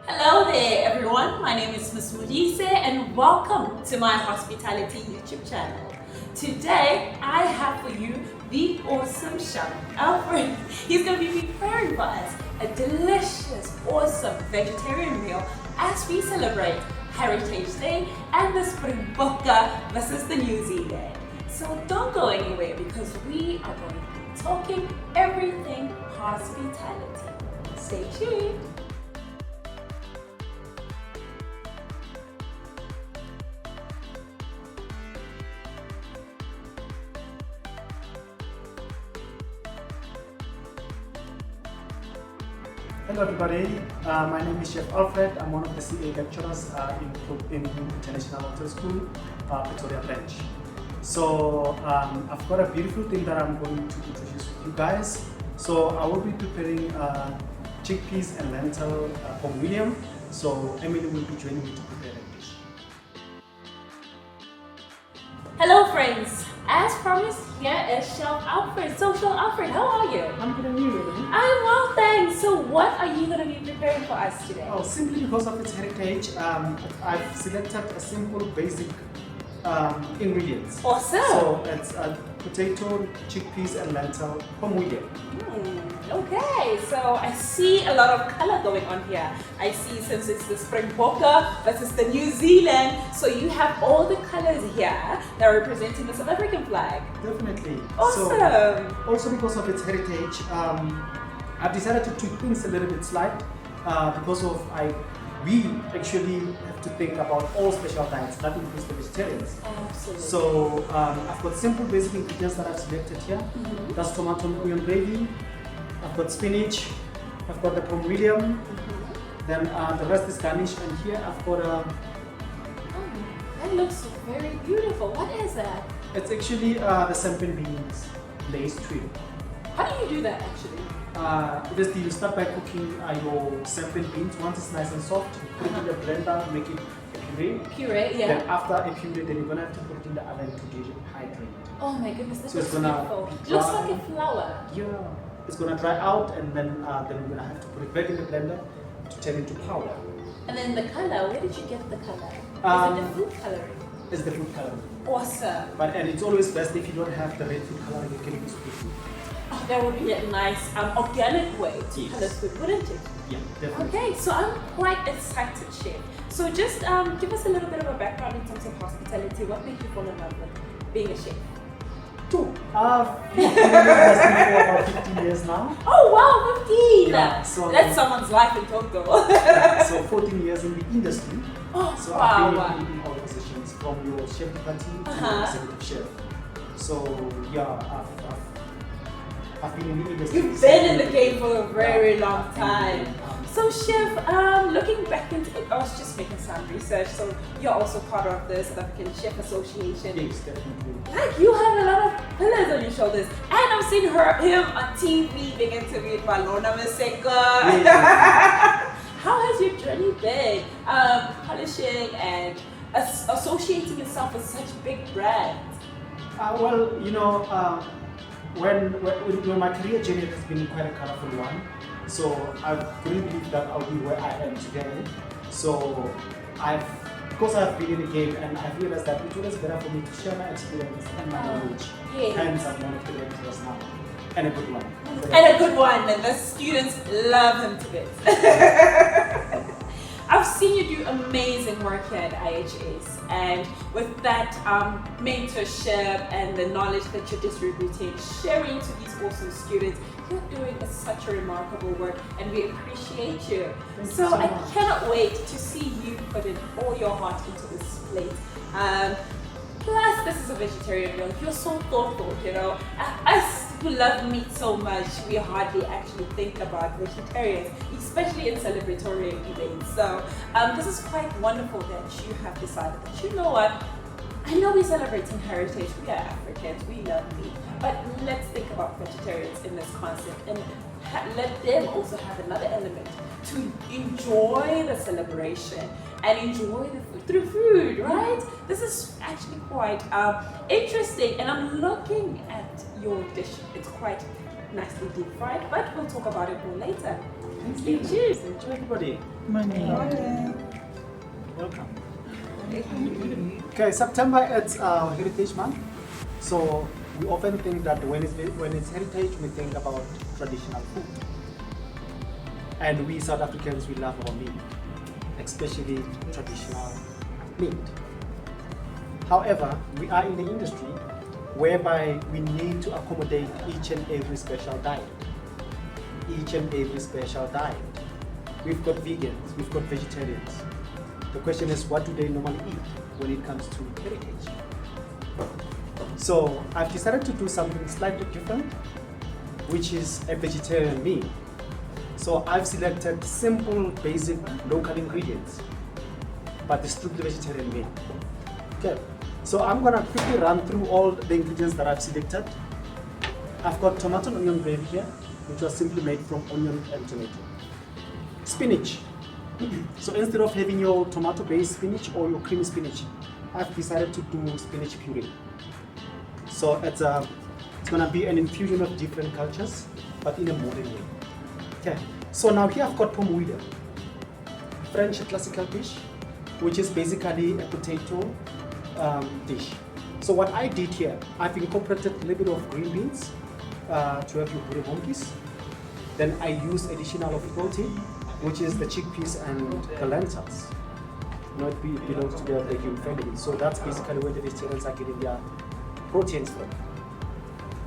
Hello there everyone, my name is Ms. Modise and welcome to my hospitality YouTube channel. Today I have for you the awesome Chef Alfred. He's going to be preparing for us a delicious, awesome vegetarian meal as we celebrate Heritage Day and the Springboks versus the New Zealand. So don't go anywhere because we are going to be talking everything hospitality. Stay tuned. Hello everybody, my name is Chef Alfred. I'm one of the CA lecturers in International Hotel School, Victoria Branch. So I've got a beautiful thing that I'm going to introduce with you guys. So I will be preparing chickpeas and lentil Pomme William. So Emily will be joining me to prepare that dish. Hello friends, as promised, here is Chef Alfred. So Chef Alfred, how are you? I'm good and you, Emily? I'm well, thanks. So what are you going to be preparing for us today? Oh, simply because of its heritage, I've selected a simple, basic ingredients. Awesome. So it's potato, chickpeas, and lentil Pomme William. Okay, so I see a lot of color going on here. I see since it's the Springboks versus the New Zealand, so you have all the colors here that are representing the South African flag. Definitely. Awesome. So, also because of its heritage, I've decided to tweak things a little bit slight because of we actually have to think about all special diets, that includes the vegetarians. Absolutely. So I've got simple basic ingredients that I've selected here. That's tomato bouillon gravy. I've got spinach. I've got the Pomme William. Then the rest is garnished, and here I've got a. That looks very beautiful. What is that? It's actually the sampan beans glazed trim. How do you do that actually? Obviously, you start by cooking your sampan beans. Once it's nice and soft, you put it in the blender, make it a puree. Puree, yeah. Then after a puree, then you're gonna have to put it in the oven to dehydrate. Oh my goodness, this So is it's gonna beautiful. dry. Looks like a flower. Yeah, it's gonna dry out, and then we're gonna have to put it back in the blender to turn into powder. And then the color, where did you get the color? Is it the food coloring? It's the food coloring. Awesome. And it's always best if you don't have the red food coloring, you can use food. Oh, that would be a nice organic way to Yes. color food, wouldn't it? Yeah, definitely. Okay, so I'm quite excited, Chef. So just give us a little bit of a background in terms of hospitality. What made you fall in love with being a chef? I've been in the industry for about 15 years now. Oh wow, 15! Yeah, so that's someone's life in total. So 14 years in the industry. Oh, So wow. I've been in all positions, from your chef de partie to executive chef. So yeah, I've been in the industry. You've been in the game for a very long time. So Chef, looking back into it, I was just making some research. So you're also part of the South African Chef Association. Yes, definitely. Like you have a lot of pillars on your shoulders. And I've seen him on TV being interviewed by Lorna Maseko. How has your journey been polishing and associating yourself with such big brands? Well, you know, when my career journey has been quite a colorful one, so I couldn't believe that I'll be where I am today. So because I've been in the game, and I've realized that it was better for me to share my experience and my knowledge. Yeah. Hence, I'm one of the lecturers now, and a good one. And a good one, and the students love him to bits. I've seen you do amazing work here at IHS, and with that mentorship and the knowledge that you're distributing, sharing to these awesome students, you're doing such a remarkable work, and we appreciate you. Thank you So so I much. cannot wait to see you put in all your heart into this plate. Plus, this is a vegetarian meal. You're so thoughtful, you know. Us who love meat so much, we hardly actually think about vegetarians, especially in celebratory events. So this is quite wonderful that you have decided that, you know what, I know we're celebrating heritage, we are Africans, we love meat, but let's think about vegetarians in this concept and let them also have another element to enjoy the celebration and enjoy the food through food, right? This is actually quite interesting, and I'm looking at your dish. It's quite nicely deep fried, but we'll talk about it more later. Stay tuned. Enjoy, everybody. Welcome. Okay, September it's Heritage Month. So we often think that when it's heritage, we think about traditional food. And we South Africans, we love our meat, especially traditional meat. However, we are in the industry whereby we need to accommodate each and every special diet. Each and every special diet. We've got vegans, we've got vegetarians. The question is, what do they normally eat when it comes to heritage? So I've decided to do something slightly different, which is a vegetarian meal. So I've selected simple, basic, local ingredients, but it's strictly vegetarian meal. Okay, so I'm gonna quickly run through all the ingredients that I've selected. I've got tomato and onion gravy here, which was simply made from onion and tomato. Spinach. So instead of having your tomato-based spinach or your creamy spinach, I've decided to do spinach puree. So it's gonna be an infusion of different cultures, but in a modern way. Okay. So now here I've got Pomme William, French classical dish, which is basically a potato dish. So what I did here, I've incorporated a little bit of green beans to have your puree monkeys. Then I use additional of protein, which is the chickpeas and the lentils. You know, it belongs to the legume family. So that's basically where the vegetarians are getting their proteins from.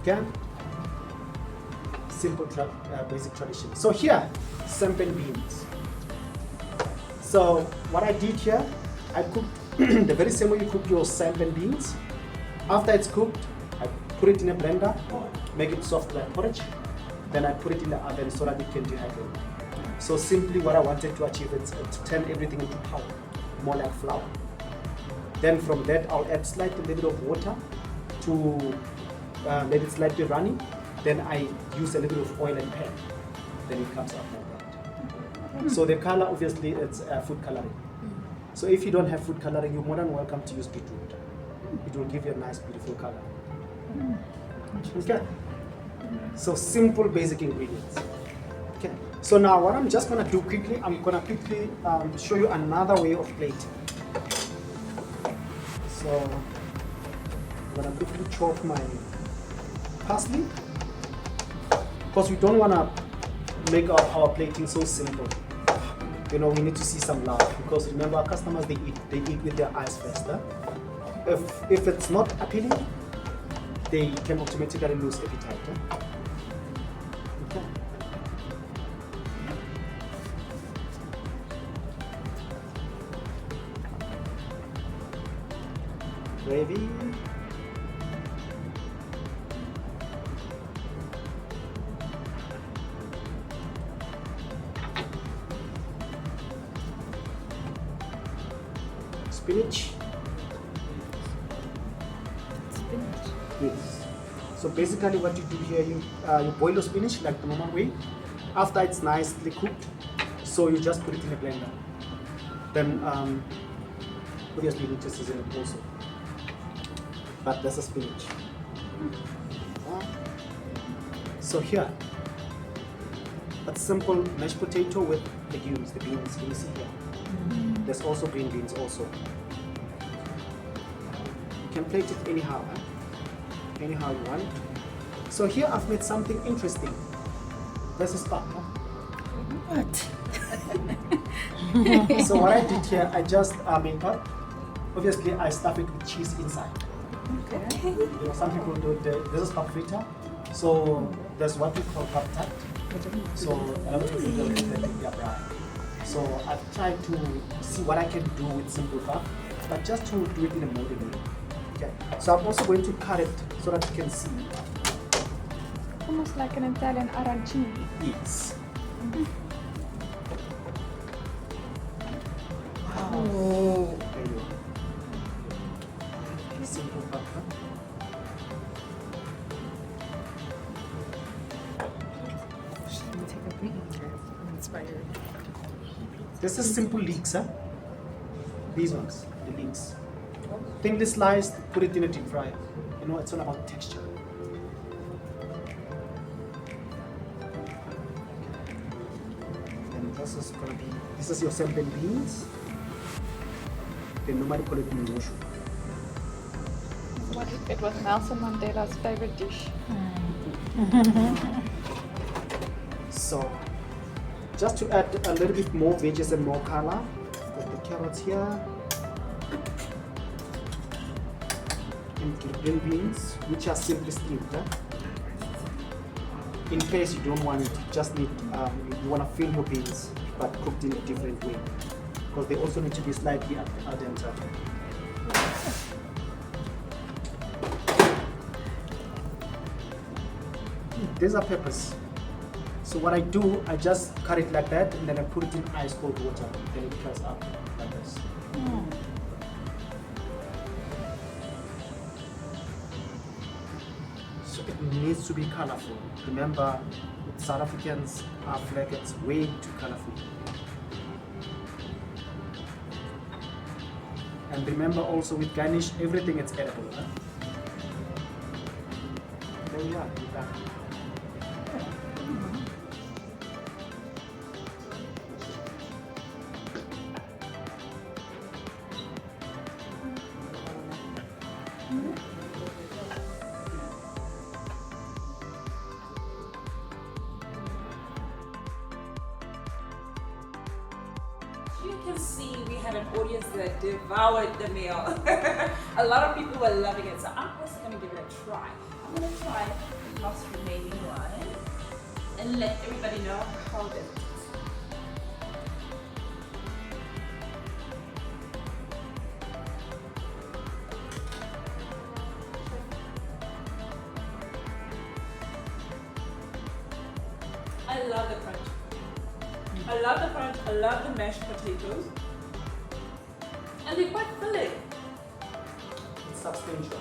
Okay? Simple, basic tradition. So here, sampan beans. So what I did here, I cooked the very same way you cook your sampan beans. After it's cooked, I put it in a blender, make it soft like porridge. Then I put it in the oven so that it can dehydrate. So simply what I wanted to achieve is to turn everything into powder, more like flour. Then from that, I'll add slightly a little bit of water to let it slightly runny. Then I use a little bit of oil and pan. Then it comes out like that. So the color, obviously, it's food coloring. So if you don't have food coloring, you're more than welcome to use beetroot. It will give you a nice, beautiful color. Okay. So simple, basic ingredients. Okay. So now what I'm just gonna do quickly, I'm gonna quickly show you another way of plating. So I'm gonna quickly chop my parsley, because we don't wanna make our plating so simple. You know, we need to see some love, because remember, our customers, they eat with their eyes first. Huh? If it's not appealing, they can automatically lose appetite. Huh? Okay. Gravy. Spinach. Yes. So basically what you do here, you boil your spinach like the normal way. After it's nicely cooked, so you just put it in a blender. Then obviously you need to season it also. But that's a spinach. So here, a simple mashed potato with legumes, the beans, can you see here? There's also green beans also. You can plate it anyhow, huh? Anyhow you want. So here I've made something interesting. This is pap. Huh? What? So what I did here, I just made pap. Obviously I stuff it with cheese inside. Okay. You know, some people do this is pap fritter. So there's what we call pap tart. So a lot of people do their bride. So I've tried to see what I can do with simple pap, but just to do it in a modern way. Okay. So I'm also going to cut it so that you can see. Almost like an Italian arancini. Yes. Wow. Oh. There you go. Simple pap. Huh? Let me take a breather. I'm inspired. This is simple leeks, huh? These ones, the leeks. Thinly sliced, put it in a deep fryer. You know, it's all about texture. This is gonna be, this is your sempin beans. They normally call it mngushu. It was Nelson Mandela's favorite dish. So, just to add a little bit more veggies and more color, got the carrots here. And green beans, which are simply steamed. In case you don't want it, just need, you want to fill your beans, but cooked in a different way. Because they also need to be slightly al dente. These are peppers. So what I do, I just cut it like that, and then I put it in ice cold water, then it dries up like this. So it needs to be colorful. Remember, South Africans, our flag gets way too colorful. And remember also with garnish, everything is edible. Huh? There we are, we're done. You can see we had an audience that devoured the meal. A lot of people were loving it, so I'm also going to give it a try. I'm going to try the last remaining one and let everybody know how it is. I love the crunch. I love the crunch, I love the mashed potatoes. And they're quite filling. It's substantial.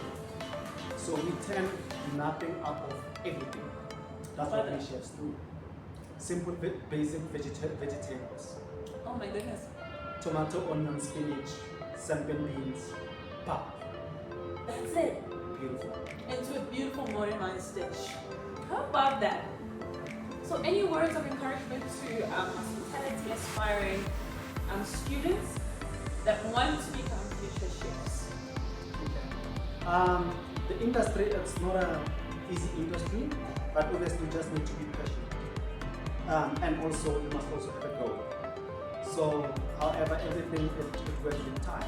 So we turn nothing out of everything. That's what we chefs do. Simple, basic vegetables. Oh my goodness. Tomato, onion, spinach, sempin beans, pap. That's it. Beautiful. Into a beautiful modernized dish. How about that? So any words of encouragement to hospitality aspiring students that want to become future chefs? Okay. The industry, it's not an easy industry, but obviously you just need to be patient. And also, you must also have a goal. So, however, everything it works with time.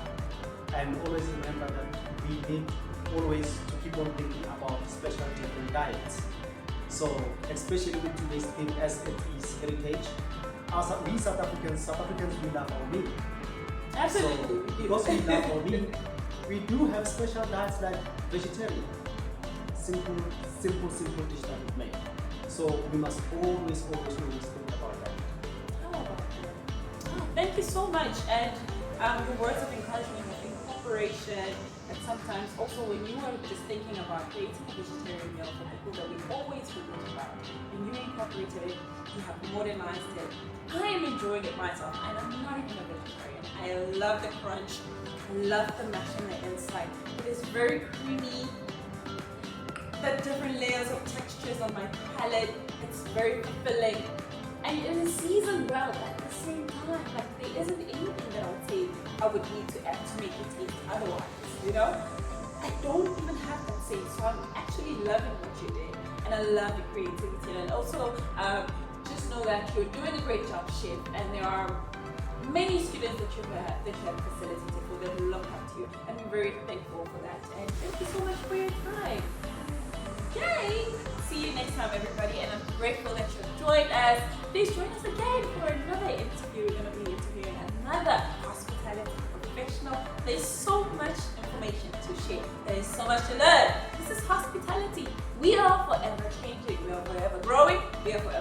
And always remember that we need always to keep on thinking about special different diets. So, especially with today's theme as it is heritage, we South Africans, we love our meat. Absolutely. So, because we love our meat, we do have special diets like vegetarian. Simple dish that we make. So we must always think about that. How about that? Oh, thank you so much. And your words of encouragement of incorporation, and sometimes also when you are just thinking about creating a vegetarian meal for people that we always forget about, and you incorporated it, you have modernized it. I am enjoying it myself, and I'm not even a vegetarian. I love the crunch, I love the mash on the inside. It is very creamy. The different layers of textures on my palate, it's very fulfilling, and it is seasoned well at the same time. Like there isn't anything that I would say I would need to add to make it taste otherwise, you know? I don't even have that same, so I'm actually loving what you did, and I love the creativity. And also, just know that you're doing a great job, Chef, and there are many students that you have facilitated for that look up to you, and I'm very thankful for that. And thank you so much for your time. Yay! See you next time, everybody, and I'm grateful that you've joined us. Please join us again for another interview. We're going to be interviewing another hospitality professional. There's so much information to share. There is so much to learn. This is hospitality. We are forever changing. We are forever growing. We are forever